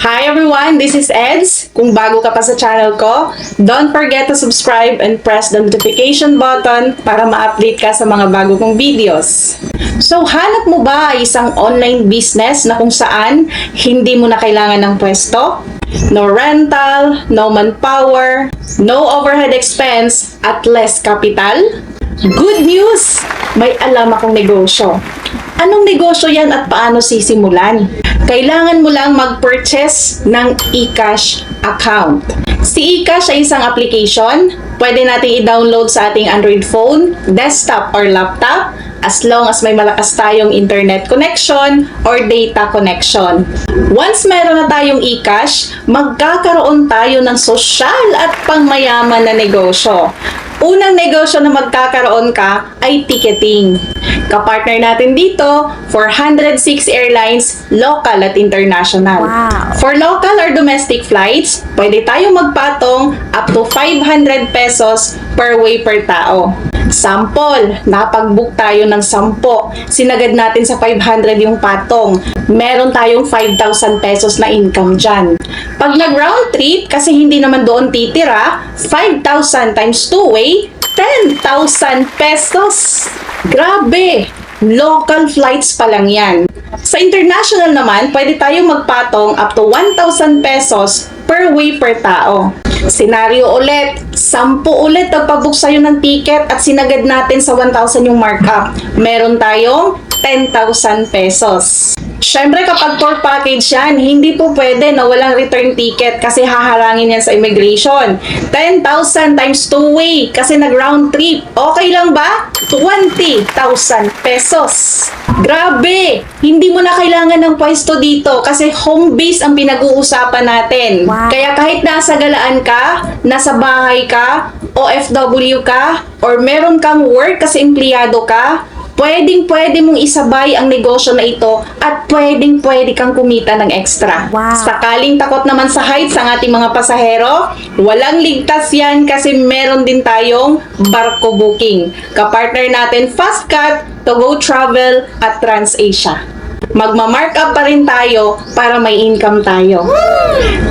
Hi everyone, this is Eds. Kung bago ka pa sa channel ko, don't forget to subscribe and press the notification button para ma-update ka sa mga bago kong videos. So, hanap mo ba isang online business na kung saan hindi mo na kailangan ng pwesto? No rental, no manpower, no overhead expense, at less capital? Good news! May alam akong negosyo. Anong negosyo yan at paano sisimulan? Kailangan mo lang mag-purchase ng eCash account. Si eCash ay isang application. Pwede nating i-download sa ating Android phone, desktop or laptop as long as may malakas tayong internet connection or data connection. Once meron na tayong eCash, magkakaroon tayo ng sosyal at pangmayaman na negosyo. Unang negosyo na magkakaroon ka ay ticketing. Kapartner natin dito, 406 airlines, local at international. Wow. For local or domestic flights, pwede tayong magpatong up to 500 pesos per way per tao. Sample, napag-book tayo ng 10. Sinagad natin sa 500 yung patong. Meron tayong 5,000 pesos na income dyan. Pag nag-round trip, kasi hindi naman doon titira, 5,000 times 2-way, 10,000 pesos. Grabe! Local flights pa lang yan. Sa international naman, pwede tayong magpatong up to 1,000 pesos per way per tao. Senaryo ulit, 10 ulit nagpabook sa'yo ng ticket at sinagad natin sa 1,000 yung markup. Meron tayong 10,000 pesos. Siyempre kapag tour package yan, hindi po pwede na walang return ticket kasi haharangin yan sa immigration. 10,000 times 2-way kasi nag-round trip. Okay lang ba? 20,000 pesos. Grabe! Hindi mo na kailangan ng pwesto dito kasi home base ang pinag-uusapan natin. Wow. Kaya kahit nasa galaan ka, nasa bahay ka, OFW ka, or meron kang work kasi empleyado ka, pwede mong isabay ang negosyo na ito at pwede kang kumita ng extra. Wow. Sakaling takot naman sa heights ang ating mga pasahero, walang ligtas yan kasi meron din tayong barko booking. Kapartner natin Fastcut, Togo Travel at TransAsia. Magma-markup pa rin tayo para may income tayo.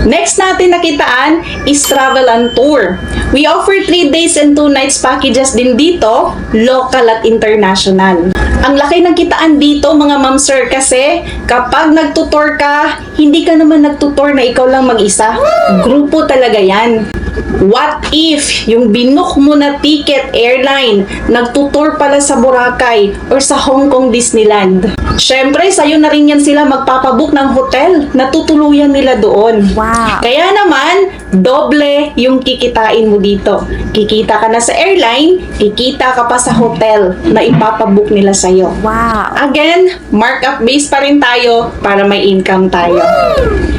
Next natin nakitaan is travel and tour. We offer 3 days and 2 nights packages din dito, local at international. Ang laki ng kitaan dito mga ma'am sir kasi kapag nagtutour ka, hindi ka naman nagtutour na ikaw lang mag-isa. Grupo talaga yan. What if yung binook mo na ticket airline nagtutour pala sa Boracay or sa Hong Kong Disneyland? Syempre, sa'yo na rin yan sila magpapabook ng hotel na tutuluyan nila doon. Wow. Kaya naman, doble yung kikitain mo dito. Kikita ka na sa airline, kikita ka pa sa hotel na ipapabook nila sa'yo. Wow. Again, markup base pa rin tayo para may income tayo.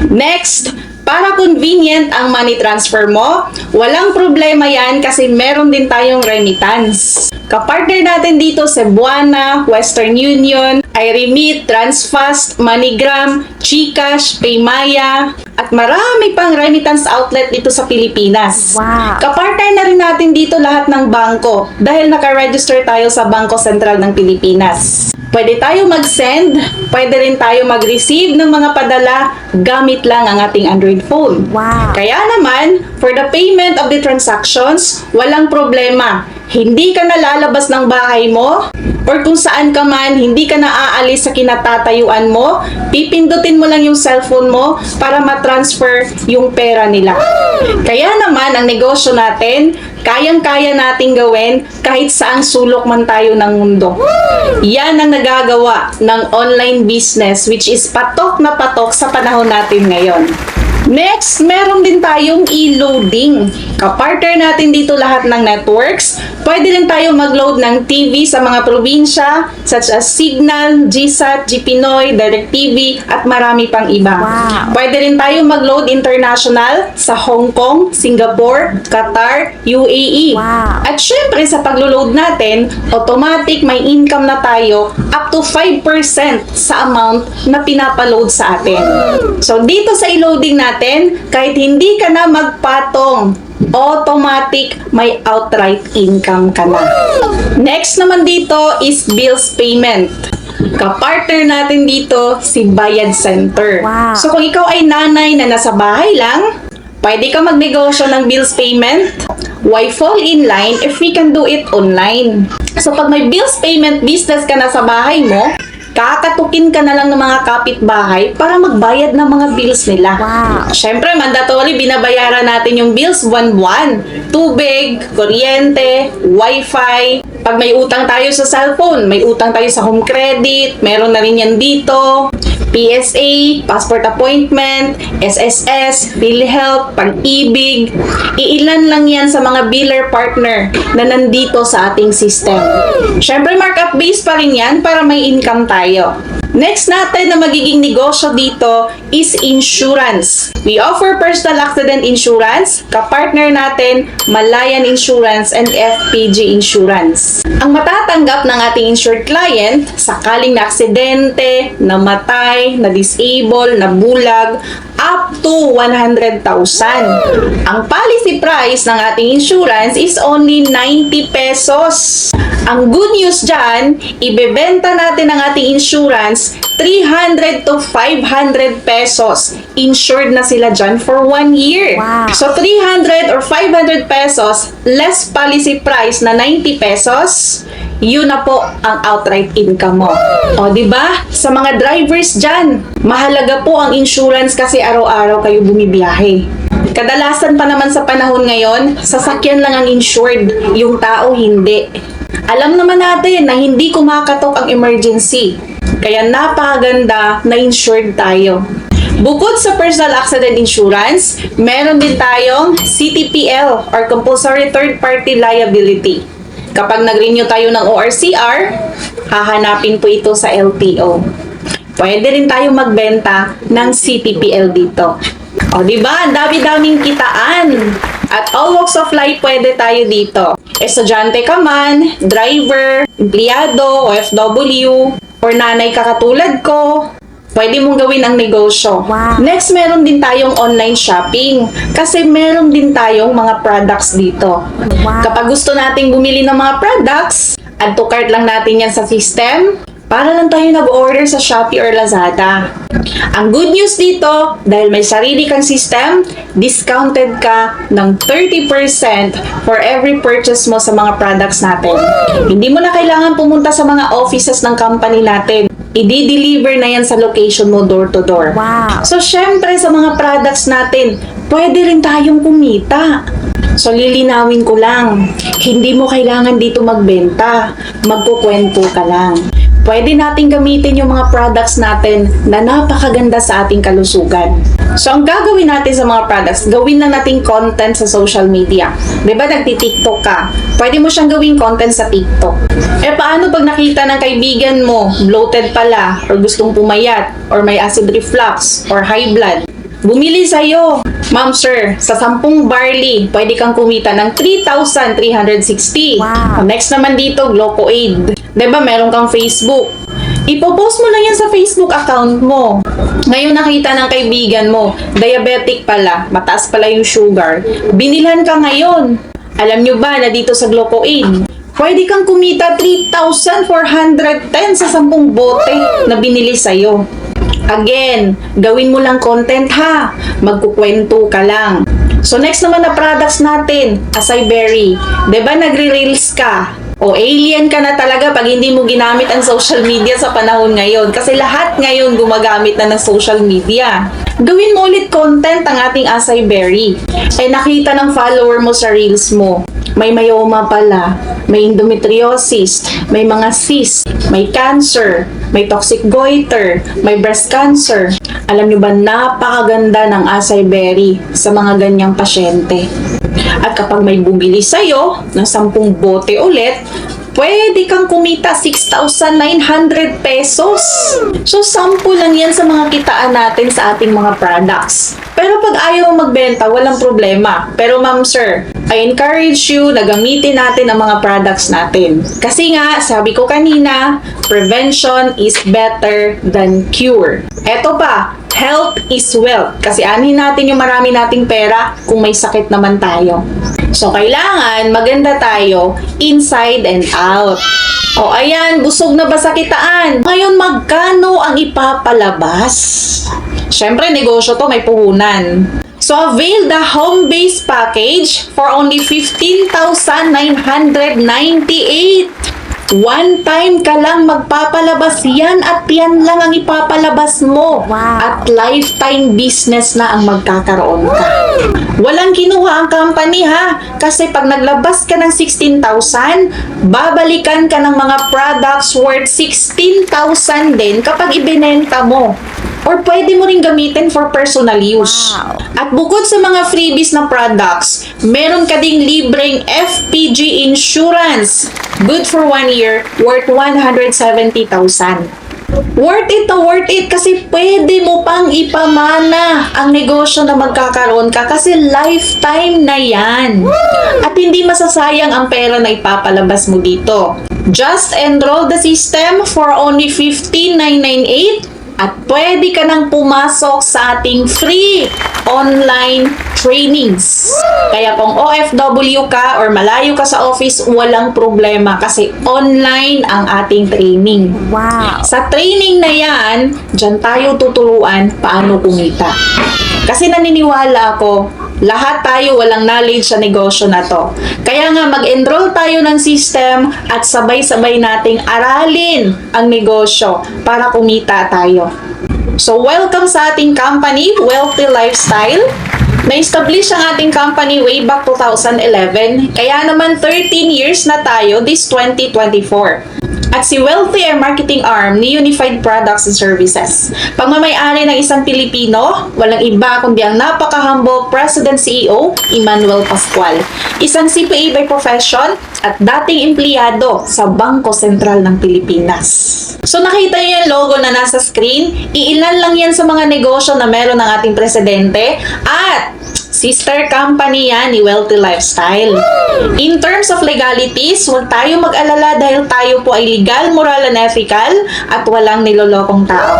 Next, para convenient ang money transfer mo, walang problema yan kasi meron din tayong remittance. Kapartner natin dito Cebuana, Western Union, iRemit, Transfast, MoneyGram, GCash, Paymaya, at marami pang remittance outlet dito sa Pilipinas. Wow. Kapartner na rin natin dito lahat ng bangko dahil naka-register tayo sa Bangko Sentral ng Pilipinas. Pwede tayo mag-send, pwede rin tayo mag-receive ng mga padala gamit lang ang ating Android phone. Wow. Kaya naman, for the payment of the transactions, walang problema. Hindi ka na lalabas ng bahay mo, or kung saan ka man, hindi ka na aalis sa kinatatayuan mo, pipindutin mo lang yung cellphone mo para matransfer yung pera nila. Kaya naman, ang negosyo natin, kayang-kaya nating gawin kahit saang sulok man tayo ng mundo. Yan ang nagagawa ng online business which is patok na patok sa panahon natin ngayon. Next, meron din tayong e-loading. Kapartner natin dito lahat ng networks. Pwede rin tayo mag-load ng TV sa mga probinsya such as Signal, GSAT, GPinoy, DirecTV at marami pang iba. Wow. Pwede rin tayo mag-load international sa Hong Kong, Singapore, Qatar, UAE. Wow. At syempre sa paglo-load natin, automatic may income na tayo up to 5% sa amount na pinapaload sa atin. So dito sa e-loading natin, kahit hindi ka na magpatong, automatic may outright income ka na. Next naman dito is bills payment. Kapartner natin dito, si Bayad Center. Wow. So kung ikaw ay nanay na nasa bahay lang, pwede ka magnegosyo ng bills payment. Why fall in line if we can do it online? So pag may bills payment business ka na sa bahay mo, kakatukin ka na lang ng mga kapitbahay para magbayad ng mga bills nila. Wow. Siyempre, mandatory, binabayaran natin yung bills buwan-buwan. Tubig, kuryente, wifi. Pag may utang tayo sa cellphone, may utang tayo sa home credit, meron na rin yan dito. PSA, passport appointment, SSS, PhilHealth, Pag-ibig. Iilan lang yan sa mga biller partner na nandito sa ating system. Siyempre, markup base pa rin yan para may income tayo. Next natin na magiging negosyo dito is insurance. We offer personal accident insurance, kapartner natin, Malayan Insurance and FPG Insurance. Ang matatanggap ng ating insured client, sakaling na aksidente, namatay, na-disable, nabulag, up to 100,000. Ang policy price ng ating insurance is only 90 pesos. Ang good news dyan, ibebenta natin ang ating insurance 300 to 500 pesos. Insured na sila dyan for 1 year. Wow. So 300 or 500 pesos, less policy price na 90 pesos, yun na po ang outright income mo. O, di ba? Sa mga drivers dyan, mahalaga po ang insurance kasi araw-araw kayo bumibiyahe. Kadalasan pa naman sa panahon ngayon, sasakyan lang ang insured, yung tao hindi. Alam naman natin na hindi kumakatok ang emergency. Kaya napakaganda na insured tayo. Bukod sa personal accident insurance, meron din tayong CTPL or Compulsory Third Party Liability. Kapag nag-renew tayo ng ORCR, hahanapin po ito sa LTO. Pwede rin tayo magbenta ng CTPL dito. O, diba? Ang dami-daming kitaan. At all walks of life pwede tayo dito. Estudyante ka man, driver, empleyado, OFW, or nanay ka katulad ko, pwede mong gawin ang negosyo. Wow. Next, meron din tayong online shopping. Kasi meron din tayong mga products dito. Wow. Kapag gusto nating bumili ng mga products, add to cart lang natin yan sa system. Para lang tayo nag-order sa Shopee or Lazada. Ang good news dito, dahil may sarili kang system, discounted ka ng 30% for every purchase mo sa mga products natin. Hindi mo na kailangan pumunta sa mga offices ng company natin. I-deliver na yan sa location mo door to door. Wow. So, syempre sa mga products natin, pwede rin tayong kumita. So, lilinawin ko lang, hindi mo kailangan dito magbenta, magkukwento ka lang. Pwede natin gamitin yung mga products natin na napakaganda sa ating kalusugan. So, ang gagawin natin sa mga products, gawin na nating content sa social media. Diba nagti-TikTok ka? Pwede mo siyang gawing content sa TikTok. Eh, paano pag nakita ng kaibigan mo, bloated pala, or gustong pumayat, or may acid reflux, or high blood? Bumili sa'yo. Ma'am, sir, sa 10 barley, pwede kang kumita ng 3,360. Wow. Next naman dito, Glocoaid. Diba, meron kang Facebook. Ipopost mo lang yan sa Facebook account mo. Ngayon nakita ng kaibigan mo, diabetic pala, mataas pala yung sugar. Binilhan ka ngayon. Alam nyo ba na dito sa Glocoaid, pwede kang kumita 3,410 sa 10 bote na binili sa'yo. Again, gawin mo lang content ha. Magkukwento ka lang. So next naman na products natin, Acai Berry. Diba nagre-reels ka? O alien ka na talaga pag hindi mo ginamit ang social media sa panahon ngayon. Kasi lahat ngayon gumagamit na ng social media. Gawin mo ulit content ang ating Acai Berry. Eh nakita ng follower mo sa reels mo, may myoma pala, may endometriosis, may mga cyst, may cancer, may toxic goiter, may breast cancer. Alam nyo ba, napakaganda ng Acai Berry sa mga ganyang pasyente. At kapag may bumili sa'yo ng 10 bote ulit, pwede kang kumita 6,900 pesos. So, 10 lang yan sa mga kitaan natin sa ating mga products. Pero pag ayaw magbenta, walang problema. Pero ma'am sir, I encourage you na gamitin natin ang mga products natin. Kasi nga, sabi ko kanina, prevention is better than cure. Eto pa, health is wealth. Kasi anin natin yung marami nating pera kung may sakit naman tayo. So, kailangan maganda tayo inside and out. O ayan, busog na ba sa kitaan? Ngayon, magkano ang ipapalabas? Siyempre, negosyo to, may puhunan. So, avail the home-based package for only 15,998. One time ka lang magpapalabas yan at yan lang ang ipapalabas mo. Wow. At lifetime business na ang magkakaroon ka. Walang kinuha ang company ha. Kasi pag naglabas ka ng 16,000, babalikan ka ng mga products worth 16,000 din kapag ibinenta mo. Or pwede mo ring gamitin for personal use. Wow. At bukod sa mga freebies na products, meron ka ding libreng FPG insurance. Good for 1 year, worth 170,000. Worth it kasi pwede mo pang ipamana ang negosyo na magkakaroon ka kasi lifetime na yan. At hindi masasayang ang pera na ipapalabas mo dito. Just enroll the system for only 15,998 at pwede ka nang pumasok sa ating free online trainings. Kaya kung OFW ka or malayo ka sa office, walang problema kasi online ang ating training. Wow. Sa training na yan, dyan tayo tuturuan paano kumita. Kasi naniniwala ako, lahat tayo walang knowledge sa negosyo na to. Kaya nga mag-enroll tayo ng system at sabay-sabay nating aralin ang negosyo para kumita tayo. So welcome sa ating company, Wealthy Lifestyle. Na-establish ang ating company way back 2011. Kaya naman 13 years na tayo this 2024. At si Wealthy ay marketing arm ni Unified Products and Services. Pagmamay-ari ng isang Pilipino, walang iba kundi ang napaka-humble President CEO, Emmanuel Pascual. Isang CPA by profession at dating empleyado sa Bangko Sentral ng Pilipinas. So nakita niyo yung logo na nasa screen? Iilan lang yan sa mga negosyo na meron ng ating presidente at sister company yan ni Wealthy Lifestyle. In terms of legalities, huwag tayo mag-alala dahil tayo po ay legal, moral, and ethical at walang nilolokong tao.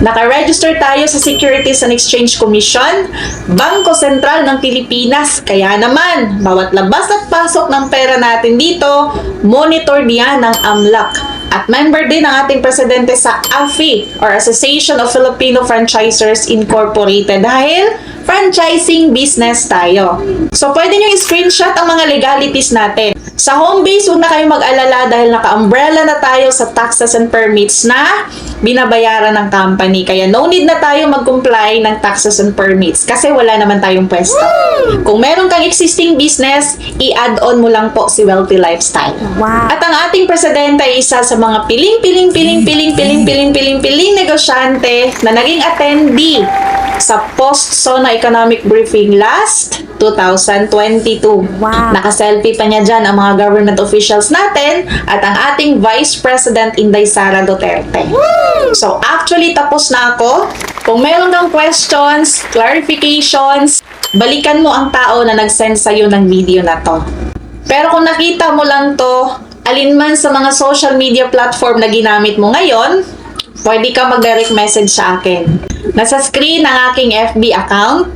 Naka-register tayo sa Securities and Exchange Commission, Bangko Sentral ng Pilipinas. Kaya naman, bawat labas at pasok ng pera natin dito, monitor diyan ng AMLAC. At member din ang ating presidente sa AFI or Association of Filipino Franchisers Incorporated dahil franchising business tayo. So, pwede nyo i-screenshot ang mga legalities natin. Sa home base, huwag na kayong mag-alala dahil naka-umbrella na tayo sa taxes and permits na binabayaran ng company. Kaya no need na tayo mag-comply ng taxes and permits kasi wala naman tayong pwesto. Kung meron kang existing business, i-add-on mo lang po si Wealthy Lifestyle. Wow. At ang ating presidente ay isa sa mga piling negosyante na naging attendee sa post-SONA Economic Briefing last 2022. Wow. Naka-selfie pa niya dyan ang mga government officials natin at ang ating Vice President Inday Sara Duterte. So, actually, tapos na ako. Kung meron kang questions, clarifications, balikan mo ang tao na nag-send sa'yo ng video na to. Pero kung nakita mo lang to, alinman sa mga social media platform na ginamit mo ngayon, pwede ka mag-direct message sa akin. Nasa screen ang aking FB account.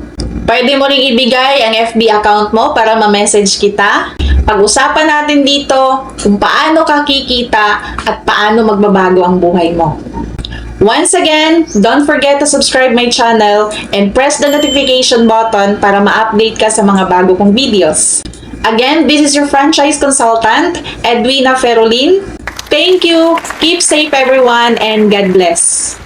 Pwede mo ring ibigay ang FB account mo para ma-message kita. Pag-usapan natin dito kung paano ka kikita at paano magbabago ang buhay mo. Once again, don't forget to subscribe my channel and press the notification button para ma-update ka sa mga bago kong videos. Again, this is your franchise consultant, Edwina Ferolin. Thank you, keep safe everyone, and God bless.